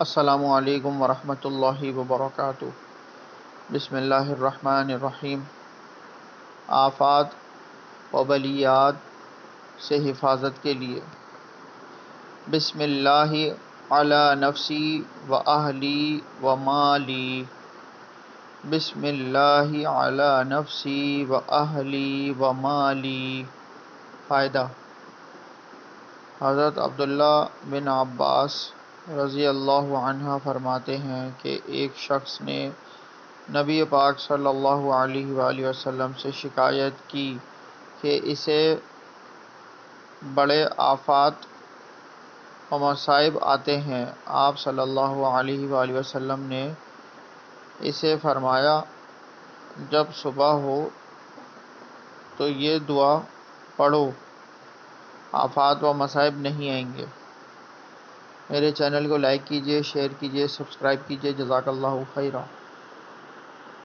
السلام علیکم ورحمۃ اللہ وبرکاتہ۔ بسم اللہ الرحمن الرحیم۔ آفات و بلیات سے حفاظت کے لیے بسم اللہ علی نفسی و اہلی و مالی۔ بسم اللہ علی نفسی و اہلی و مالی۔ فائدہ: حضرت عبداللہ بن عباس رضی اللہ عنہ فرماتے ہیں کہ ایک شخص نے نبی پاک صلی اللہ علیہ وآلہ وسلم سے شکایت کی کہ اسے بڑے آفات و مصائب آتے ہیں۔ آپ صلی اللہ علیہ وآلہ وسلم نے اسے فرمایا، جب صبح ہو تو یہ دعا پڑھو، آفات و مصائب نہیں آئیں گے۔ میرے چینل کو لائک کیجیے، شیئر کیجیے، سبسکرائب کیجیے۔ جزاک اللہ خیرا۔